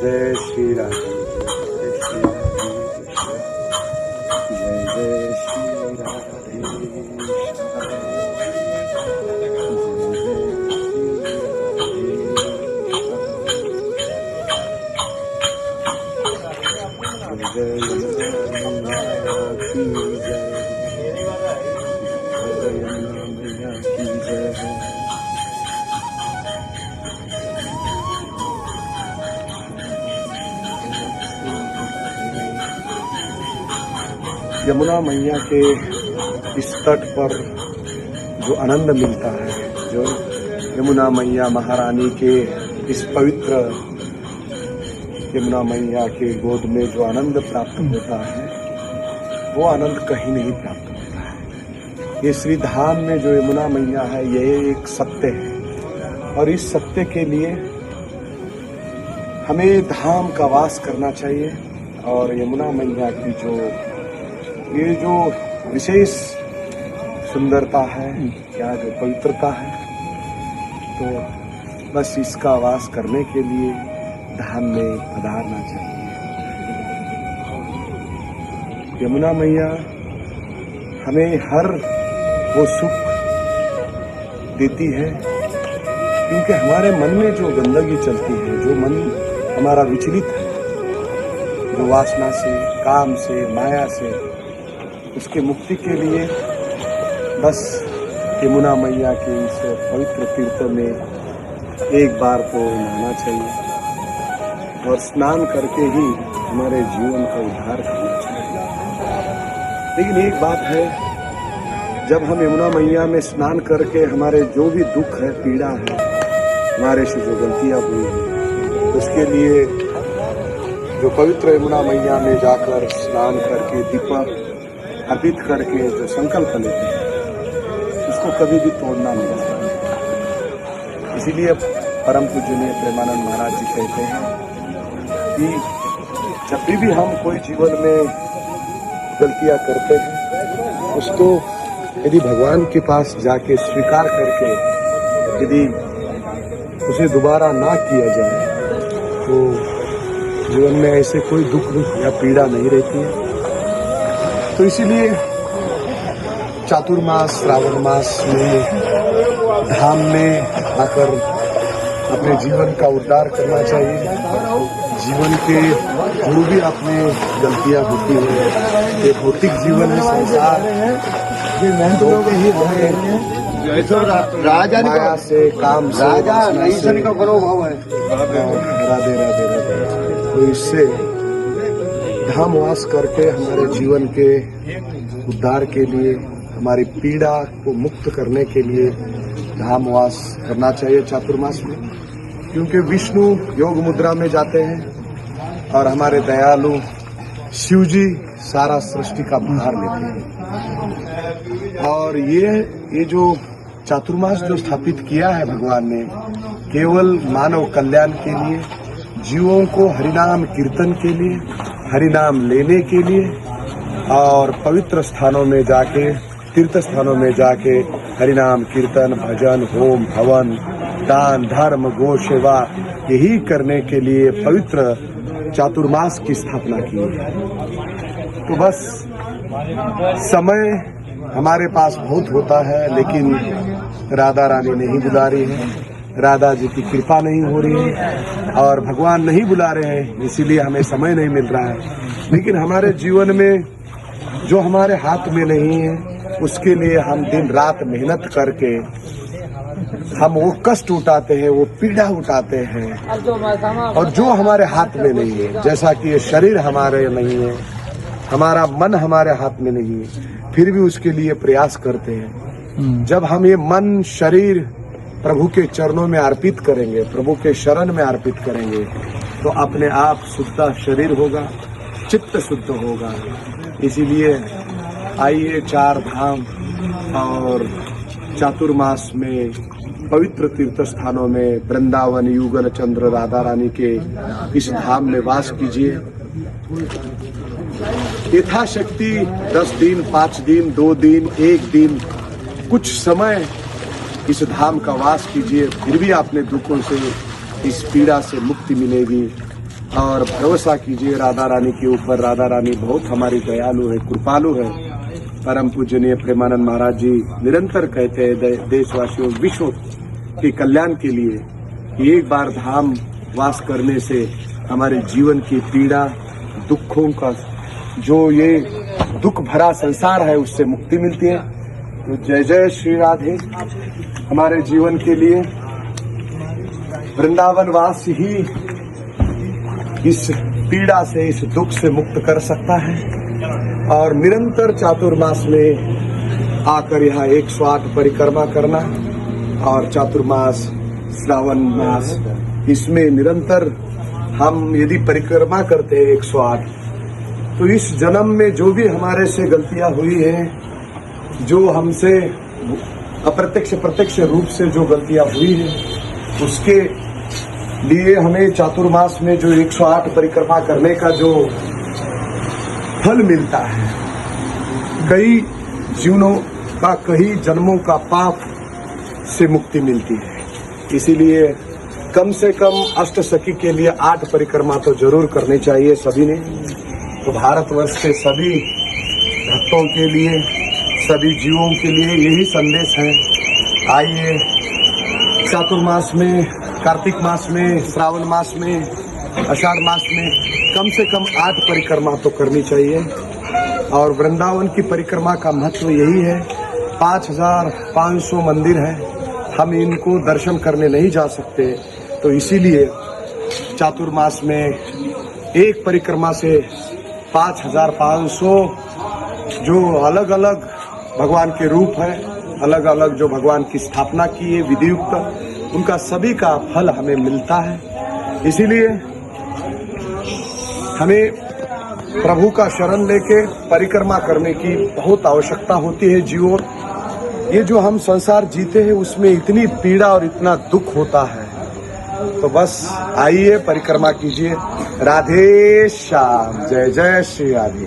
जय श्री राधे, जय जय श्री राधे, जय जय यमुना मैया के इस तट पर जो आनंद मिलता है, जो यमुना मैया महारानी के इस पवित्र यमुना मैया के गोद में जो आनंद प्राप्त होता है, वो आनंद कहीं नहीं प्राप्त होता है। ये श्री धाम में जो यमुना मैया है, ये एक सत्य है और इस सत्य के लिए हमें धाम का वास करना चाहिए। और यमुना मैया की ये जो विशेष सुंदरता है, क्या जो पवित्रता है, तो बस इसका वास करने के लिए धाम में पधारना चाहिए। यमुना मैया हमें हर वो सुख देती है, क्योंकि हमारे मन में जो गंदगी चलती है, जो मन हमारा विचलित है, जो वासना से, काम से, माया से, उसके मुक्ति के लिए बस यमुना मैया के इस पवित्र तीर्थ में एक बार तो नहाना चाहिए और स्नान करके ही हमारे जीवन का उद्धार करना चाहिए। लेकिन एक बात है, जब हम यमुना मैया में स्नान करके हमारे जो भी दुख है, पीड़ा है, हमारे से जो गलतियां हुई हैं, उसके लिए जो पवित्र यमुना मैया में जाकर स्नान करके दीपक अर्पित करके जो संकल्प लेते हैं, उसको कभी भी तोड़ना नहीं होता। इसीलिए परम पूजनीय प्रेमानंद महाराज जी कहते हैं कि जब भी हम कोई जीवन में गलतियां करते हैं, उसको यदि भगवान के पास जाके स्वीकार करके यदि उसे दोबारा ना किया जाए, तो जीवन में ऐसे कोई दुख या पीड़ा नहीं रहती है। तो इसीलिए चातुर्मास, श्रावण मास में धाम में आकर अपने जीवन का उद्धार करना चाहिए। जीवन के जो भी अपने गलतियां होती है, ये भौतिक जीवन है, संसार ही माया से, काम से, राधे राधे राधे। तो इससे धामवास करके हमारे जीवन के उद्धार के लिए, हमारी पीड़ा को मुक्त करने के लिए धामवास करना चाहिए चातुर्मास में। क्योंकि विष्णु योग मुद्रा में जाते हैं और हमारे दयालु शिव जी सारा सृष्टि का भार लेते हैं। और ये जो चातुर्मास जो स्थापित किया है भगवान ने, केवल मानव कल्याण के लिए, जीवों को हरिनाम कीर्तन के लिए, हरिनाम लेने के लिए और पवित्र स्थानों में जाके, तीर्थ स्थानों में जाके हरिनाम कीर्तन, भजन, होम, हवन, दान, धर्म, गो सेवा यही करने के लिए पवित्र चातुर्मास की स्थापना की है। तो बस समय हमारे पास बहुत होता है, लेकिन राधा रानी नहीं बुला रही है, राधा जी की कृपा नहीं हो रही है और भगवान नहीं बुला रहे हैं, इसीलिए हमें समय नहीं मिल रहा है। लेकिन हमारे जीवन में जो हमारे हाथ में नहीं है, उसके लिए हम दिन रात मेहनत करके हम वो कष्ट उठाते हैं, वो पीड़ा उठाते हैं। और जो हमारे हाथ में नहीं है, जैसा कि ये शरीर हमारे नहीं है, हमारा मन हमारे हाथ में नहीं है, फिर भी उसके लिए प्रयास करते हैं। जब हम ये मन, शरीर प्रभु के चरणों में अर्पित करेंगे, प्रभु के शरण में अर्पित करेंगे, तो अपने आप शुद्ध शरीर होगा, चित्त शुद्ध होगा। इसीलिए आइए चार धाम और चातुर्मास में पवित्र तीर्थ स्थानों में वृंदावन, युगल चंद्र, राधा रानी के इस धाम में वास कीजिए। यथाशक्ति 10 दिन, 5 दिन, 2 दिन, 1 दिन, कुछ समय इस धाम का वास कीजिए, फिर भी आपने दुखों से, इस पीड़ा से मुक्ति मिलेगी। और भरोसा कीजिए राधा रानी के ऊपर। राधा रानी बहुत हमारी दयालु है, कृपालु है। परम पूजनीय प्रेमानंद महाराज जी निरंतर कहते हैं देशवासियों, विश्व के कल्याण के लिए कि एक बार धाम वास करने से हमारे जीवन की पीड़ा, दुखों का जो ये दुख भरा संसार है उससे मुक्ति मिलती है। तो जय जय श्री राधे। हमारे जीवन के लिए वृंदावन वास ही इस पीड़ा से, इस दुख से मुक्त कर सकता है। और निरंतर चातुर्मास में आकर यहाँ 108 परिक्रमा करना और चातुर्मास, श्रावण मास, इसमें निरंतर हम यदि परिक्रमा करते हैं 108, तो इस जन्म में जो भी हमारे से गलतियां हुई हैं, जो हमसे अप्रत्यक्ष प्रत्यक्ष रूप से जो गलतियां हुई हैं, उसके लिए हमें चातुर्मास में जो 108 परिक्रमा करने का जो फल मिलता है, कई जीवनों का, कई जन्मों का पाप से मुक्ति मिलती है। इसीलिए कम से कम अष्टसखी के लिए 8 परिक्रमा तो जरूर करनी चाहिए सभी ने। तो भारतवर्ष के सभी भक्तों के लिए, सभी जीवों के लिए यही संदेश है। आइए चातुर्मास में, कार्तिक मास में, श्रावण मास में, आषाढ़ मास में कम से कम 8 परिक्रमा तो करनी चाहिए। और वृंदावन की परिक्रमा का महत्व यही है, 5500 मंदिर है, हम इनको दर्शन करने नहीं जा सकते। तो इसीलिए चातुर्मास में एक परिक्रमा से 5500 जो अलग अलग भगवान के रूप है, अलग अलग जो भगवान की स्थापना की है विधियुक्त, उनका सभी का फल हमें मिलता है। इसीलिए हमें प्रभु का शरण लेके परिक्रमा करने की बहुत आवश्यकता होती है जीवों। ये जो हम संसार जीते हैं उसमें इतनी पीड़ा और इतना दुख होता है। तो बस आइए परिक्रमा कीजिए। राधे श्याम। जय जय श्री राधे।